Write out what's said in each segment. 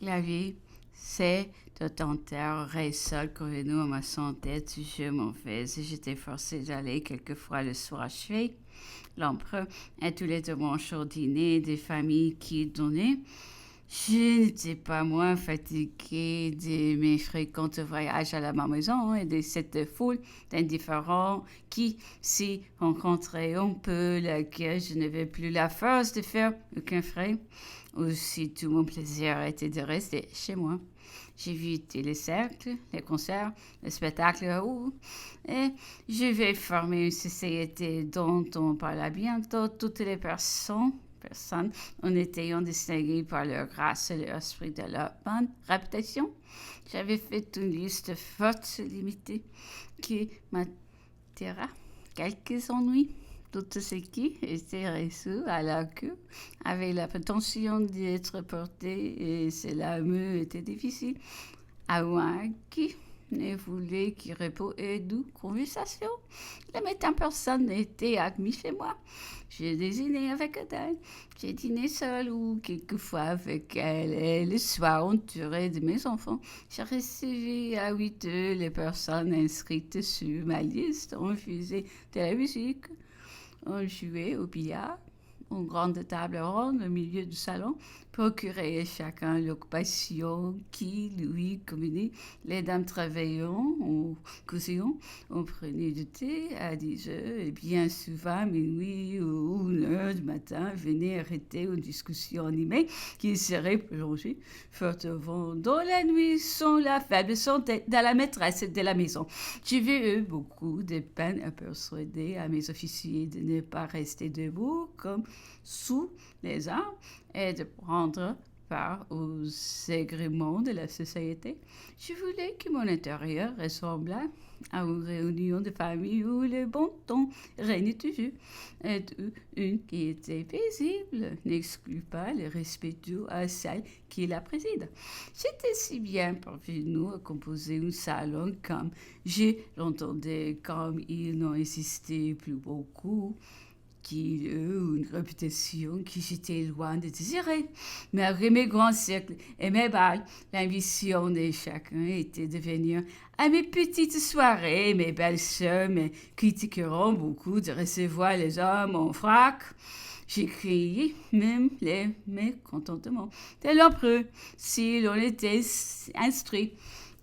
La vie, c'est de tenter seul convenu à ma santé, toujours mauvaise. J'étais forcée d'aller quelquefois le soir achever. L'empereur et tous les dimanches au dîner des familles qui donnaient. Je n'étais pas moins fatiguée de mes fréquents voyages à la maison et de cette foule d'indifférents qui s'y rencontraient un peu, laquelle je n'avais plus la force de faire aucun frais. Aussi, tout mon plaisir était de rester chez moi. J'ai visité les cercles, les concerts, les spectacles et je vais former une société dont on parle bientôt toutes les personnes en étant distinguées par leur grâce et leur esprit de leur bonne réputation. J'avais fait une liste forte limitée qui m'attira quelques ennuis. Tout ce qui était reçu à la queue avait la prétention d'être porté et cela me était difficile. À moins qui ne voulait qu'il repos et doux conversation. La médecin personne n'était admis chez moi. J'ai dîné avec elle. J'ai dîné seule ou quelquefois avec elle. Et le soir, entouré de mes enfants, j'ai reçu à 8 heures les personnes inscrites sur ma liste. On faisait de la musique. On jouait au billard, une grande table ronde au milieu du salon, procurait chacun l'occupation qui lui convenait. Les dames travaillant ou causions, on prenait du thé à 10 heures et bien souvent minuit ou 1 heure du matin venaient arrêter une discussion animée qui serait prolongée fortement dans la nuit sans la faible santé de la maîtresse de la maison. J'ai eu beaucoup de peine à persuader à mes officiers de ne pas rester debout comme sous les arbres et de prendre part aux agréments de la société. Je voulais que mon intérieur ressemblât à une réunion de famille où le bon ton régnait toujours. Et une qui était paisible n'exclut pas le respect dû à celle qui la préside. J'étais si bien parvenu à composer un salon comme je l'entendais, comme il n'en existait plus beaucoup, qui eut une réputation que j'étais loin de désirer. Malgré mes grands cercles et mes balles, l'ambition de chacun était de venir à mes petites soirées. Mes belles sœurs me critiqueront beaucoup de recevoir les hommes en frac. J'ai crié même les mécontentements de l'empereur si l'on était instruit.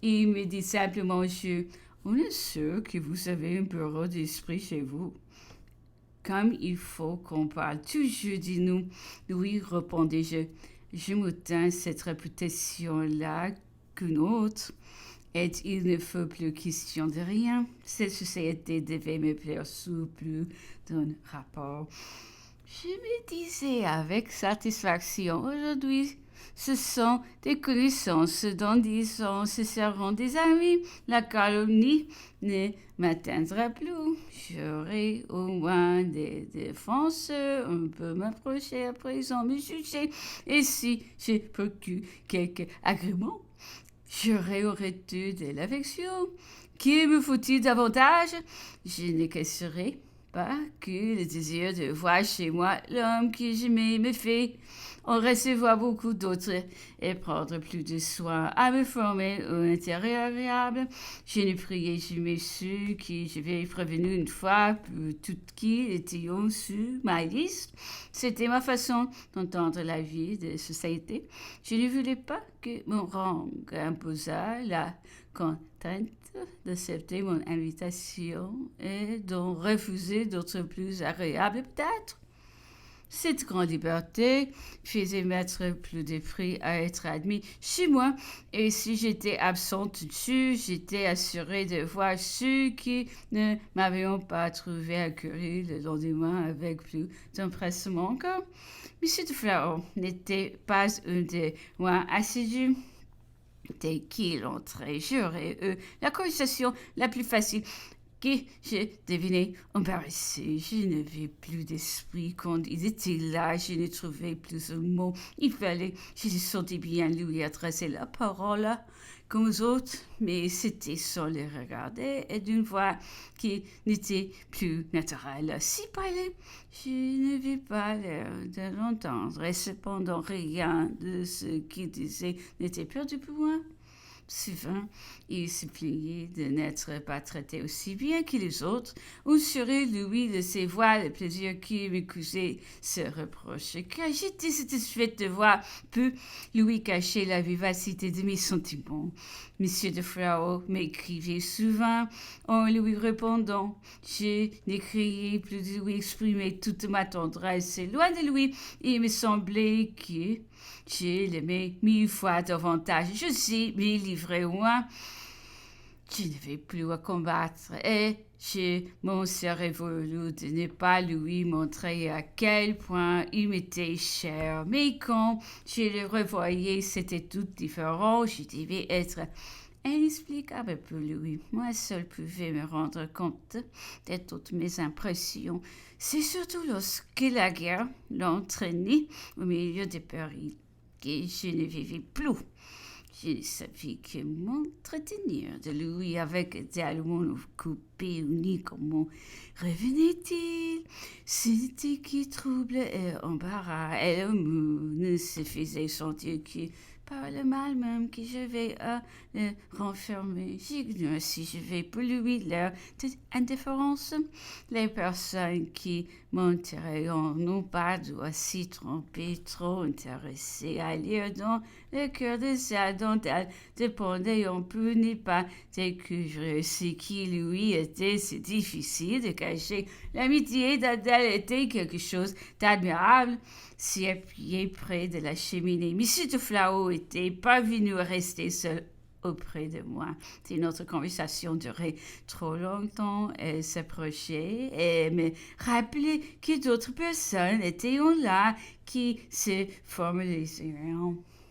Il me dit simplement, monsieur, on est sûr que vous avez un bureau d'esprit chez vous. Comme il faut qu'on parle toujours de nous, oui, répondis-je, je me tiens cette réputation-là qu'une autre, et il ne faut plus question de rien. Cette société devait me plaire sous plus d'un rapport. Je me disais avec satisfaction, aujourd'hui, ce sont des connaissances dans 10 ans, ce seront des amis. La calomnie ne m'atteindra plus. J'aurai au moins des défenseurs. On peut m'approcher à présent, me juger. Et si j'ai procure quelque agrément, j'aurai au retour de l'affection. Qui me faut-il davantage? Je ne casserai pas que le désir de voir chez moi l'homme que j'aimais me fait en recevoir beaucoup d'autres et prendre plus de soin à me former un intérieur agréable. Je ne priais jamais ceux qui j'avais prévenu une fois pour toutes qui étaient sur ma liste. C'était ma façon d'entendre la vie de société. Je ne voulais pas que mon rang imposât la contrainte d'accepter mon invitation et d'en refuser d'autres plus agréables peut-être. Cette grande liberté faisait mettre plus de prix à être admis chez moi, et si j'étais absente dessus, j'étais assurée de voir ceux qui ne m'avaient pas trouvé accueilli le lendemain avec plus d'empressement encore. M. de Flahaut n'était pas un des moins assidus. Dès qu'il entrait, j'aurais eu la conversation la plus facile. que je devenais embarrassée. Je n'avais plus d'esprit quand il était là. Je ne trouvais plus un mot. Il fallait, je sentais bien lui adresser la parole comme aux autres, mais c'était sans les regarder et d'une voix qui n'était plus naturelle. Si parlait, je n'avais pas l'air de l'entendre et cependant rien de ce qu'il disait n'était perdu pour moi. Souvent, il se plaignait de n'être pas traité aussi bien que les autres. Où serait Louis de ses voix le plaisir qui me causait ce reproche? Car j'étais satisfaite de voir peu Louis cacher la vivacité de mes sentiments. Monsieur de Flau m'écrivait souvent en lui répondant. Je n'écrivais plus de lui exprimer toute ma tendresse. Et loin de lui, il me semblait que je l'aimais 1000 fois davantage. Je sais, mais livré au moins, je n'avais plus à combattre et je m'en serais voulu de ne pas lui montrer à quel point il m'était cher. Mais quand je le revoyais, c'était tout différent. Je devais être inexplicable pour lui. Moi seule pouvais me rendre compte de toutes mes impressions. C'est surtout lorsque la guerre l'entraînait au milieu des périls que je ne vivais plus. Je ne savais que m'entretenir de lui avec des allemands coupés, unis. Comment revenait-il? C'était qui trouble et embarras, et le mot ne se faisait sentir que par le mal même que j'avais à le renfermer. J'ignore si je vais pour lui l'air d'indifférence. Les personnes qui m'enterreront n'ont pas dû s'y tromper, trop intéressées à lire dans le cœur de celle dont elles dépendaient. On peut ne pas découvrir ce qui lui était si difficile de cacher. L'amitié d'Adèle était quelque chose d'admirable. S'y appuyait près de la cheminée. Monsieur de Flau était parvenu à rester seul auprès de moi. Si notre conversation durait trop longtemps, elle s'approchait et me rappelait que d'autres personnes étaient là qui se formalisaient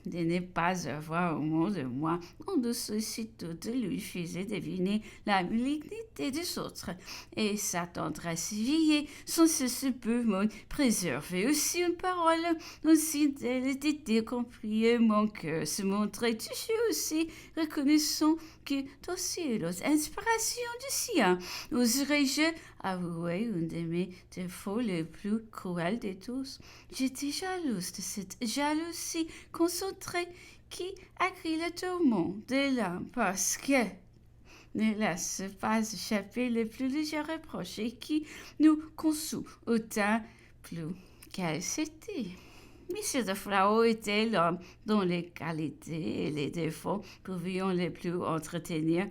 de ne pas avoir au mot de moi. En dessous, aussitôt lui faisait deviner la malignité des autres et sa tendresse vieille sans cesse peut me préserver aussi une parole aussi elle était compris mon cœur se montrait toujours aussi reconnaissant que d'aussi les inspirations du sien. Oserais-je avouer une de mes défauts les plus cruels de tous? J'étais jalouse de cette jalousie concentrée qui accrit le tourment de l'âme parce que ne laisse pas échapper le plus léger reproche et qui nous conçut autant plus qu'elle s'était. Monsieur de Flau était l'homme dont les qualités et les défauts pouvions les plus entretenir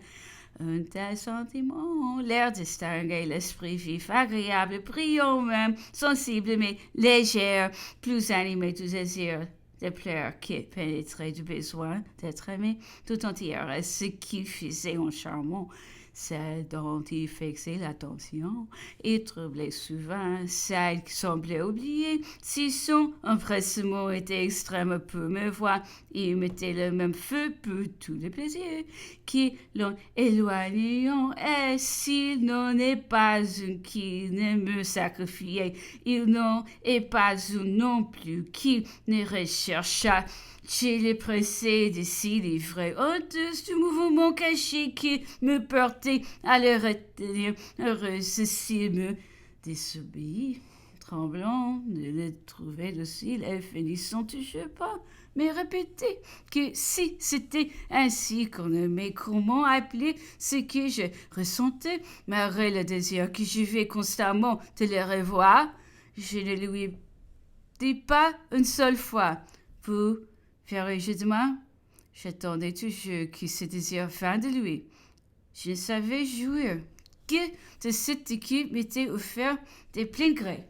un tel sentiment, l'air distingué, l'esprit vif, agréable, brillant même, sensible mais légère, plus animé du désir de plaire qui pénétrait du besoin d'être aimé tout entière, ce qui faisait un charmant. Celle dont il fixait l'attention et troublait souvent celle qui semblait oublier. Si son empressement était extrême pour me voir, il mettait le même feu pour tous les plaisirs qui l'ont éloigné. Et s'il n'en est pas une qui ne me sacrifiait, il n'en est pas une non plus qui ne rechercha. Je les pressais de s'y livrer, honteuse du mouvement caché qui me portait à le retenir, heureuse s'il me désobéit, tremblant de le trouver docile et finissant toujours pas me répéter que si c'était ainsi qu'on aimait, comment appeler ce que je ressentais, malgré le désir que j'avais constamment de le revoir, je ne lui dis pas une seule fois. Vous ferais-je demain? J'attendais toujours que ce désir vint de lui. Je savais jouir que de cette équipe m'était offert de plein gré.